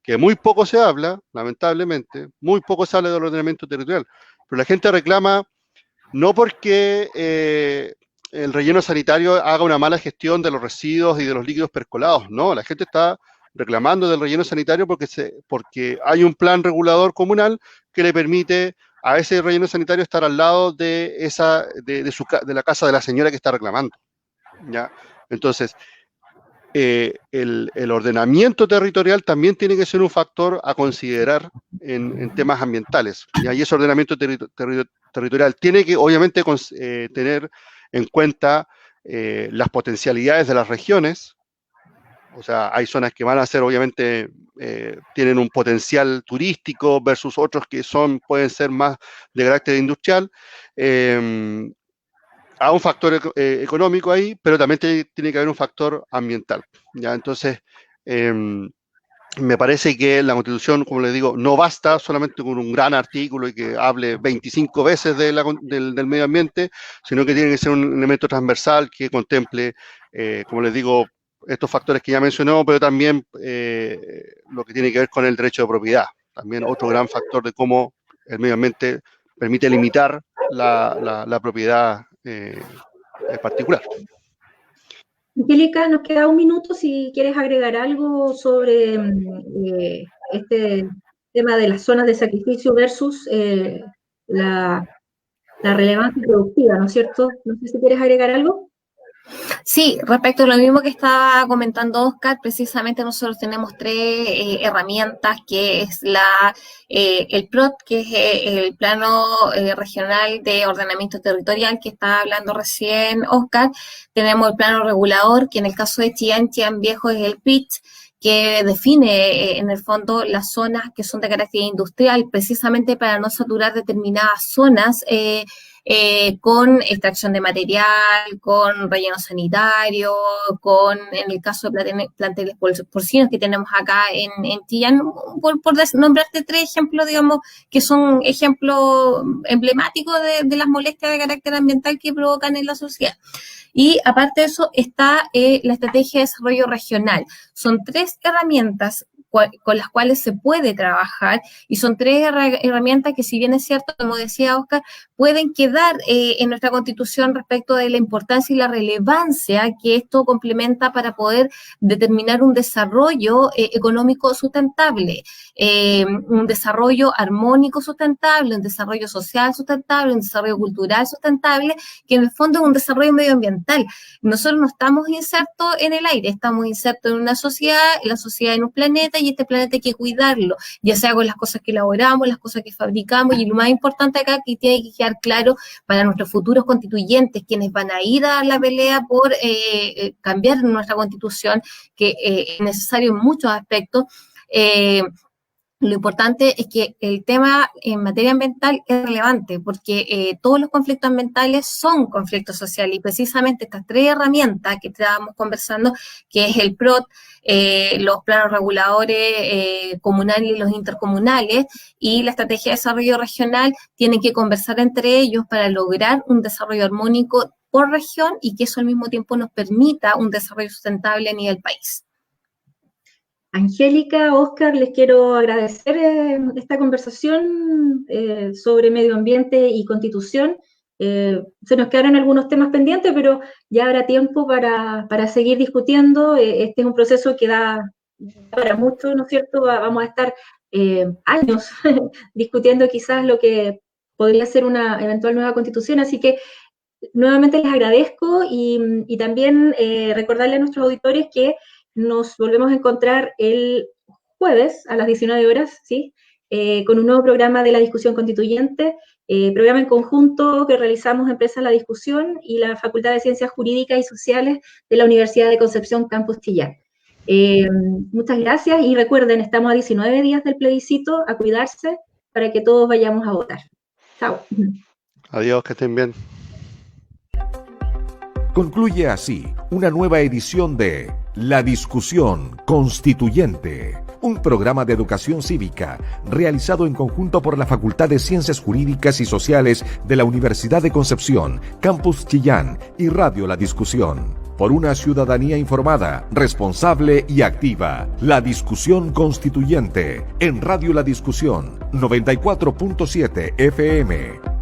que muy poco se habla, lamentablemente, muy poco se habla del ordenamiento territorial, pero la gente reclama no porque el relleno sanitario haga una mala gestión de los residuos y de los líquidos percolados. No, la gente está reclamando del relleno sanitario porque hay un plan regulador comunal que le permite a ese relleno sanitario estar al lado de la casa de la señora que está reclamando, ¿ya? Entonces, el ordenamiento territorial también tiene que ser un factor a considerar en temas ambientales. Y ahí ese ordenamiento territorial tiene que, obviamente, tener en cuenta las potencialidades de las regiones. O sea, hay zonas que van a ser, obviamente, tienen un potencial turístico versus otros que pueden ser más de carácter industrial. A un factor económico ahí, pero también tiene que haber un factor ambiental, ¿ya? Entonces, me parece que la Constitución, como les digo, no basta solamente con un gran artículo y que hable 25 veces del medio ambiente, sino que tiene que ser un elemento transversal que contemple, como les digo, estos factores que ya mencionó, pero también lo que tiene que ver con el derecho de propiedad. También otro gran factor de cómo el medio ambiente permite limitar la propiedad en particular. Angélica, nos queda un minuto si quieres agregar algo sobre este tema de las zonas de sacrificio versus la relevancia productiva, ¿no es cierto? No sé si quieres agregar algo. Sí, respecto a lo mismo que estaba comentando Oscar, precisamente nosotros tenemos 3 herramientas, que es el PROT, que es el Plano Regional de Ordenamiento Territorial, que estaba hablando recién Oscar. Tenemos el Plano Regulador, que en el caso de Chillán Viejo es el PIT, que define en el fondo las zonas que son de carácter industrial, precisamente para no saturar determinadas zonas con extracción de material, con relleno sanitario, en el caso de planteles porcinos que tenemos acá en Chillán, por nombrarte 3 ejemplos, digamos, que son ejemplos emblemáticos de las molestias de carácter ambiental que provocan en la sociedad. Y aparte de eso está la estrategia de desarrollo regional. Son 3 herramientas con las cuales se puede trabajar, y son 3 herramientas que, si bien es cierto, como decía Oscar, pueden quedar en nuestra Constitución respecto de la importancia y la relevancia que esto complementa para poder determinar un desarrollo económico sustentable, un desarrollo armónico sustentable, un desarrollo social sustentable, un desarrollo cultural sustentable, que en el fondo es un desarrollo medioambiental. Nosotros no estamos insertos en el aire, estamos insertos en una sociedad, la sociedad en un planeta, y este planeta hay que cuidarlo, ya sea con las cosas que elaboramos, las cosas que fabricamos, y lo más importante acá, que tiene que quedar claro para nuestros futuros constituyentes, quienes van a ir a la pelea por cambiar nuestra Constitución, que es necesario en muchos aspectos. Lo importante es que el tema en materia ambiental es relevante, porque todos los conflictos ambientales son conflictos sociales, y precisamente estas 3 herramientas que estábamos conversando, que es el PROT, los planos reguladores comunales y los intercomunales, y la estrategia de desarrollo regional, tienen que conversar entre ellos para lograr un desarrollo armónico por región, y que eso al mismo tiempo nos permita un desarrollo sustentable a nivel país. Angélica, Oscar, les quiero agradecer esta conversación sobre medio ambiente y constitución. Se nos quedaron algunos temas pendientes, pero ya habrá tiempo para seguir discutiendo. Este es un proceso que da para mucho, ¿no es cierto? Vamos a estar años discutiendo quizás lo que podría ser una eventual nueva constitución, así que nuevamente les agradezco, y también recordarle a nuestros auditores que nos volvemos a encontrar el jueves a las 19 horas, ¿sí? Con un nuevo programa de la discusión constituyente, programa en conjunto que realizamos Empresa La Discusión y la Facultad de Ciencias Jurídicas y Sociales de la Universidad de Concepción, Campus Chillán. Muchas gracias, y recuerden, estamos a 19 días del plebiscito, a cuidarse para que todos vayamos a votar. Chao. Adiós, que estén bien. Concluye así una nueva edición de La Discusión Constituyente, un programa de educación cívica realizado en conjunto por la Facultad de Ciencias Jurídicas y Sociales de la Universidad de Concepción, Campus Chillán y Radio La Discusión. Por una ciudadanía informada, responsable y activa. La Discusión Constituyente en Radio La Discusión 94.7 FM.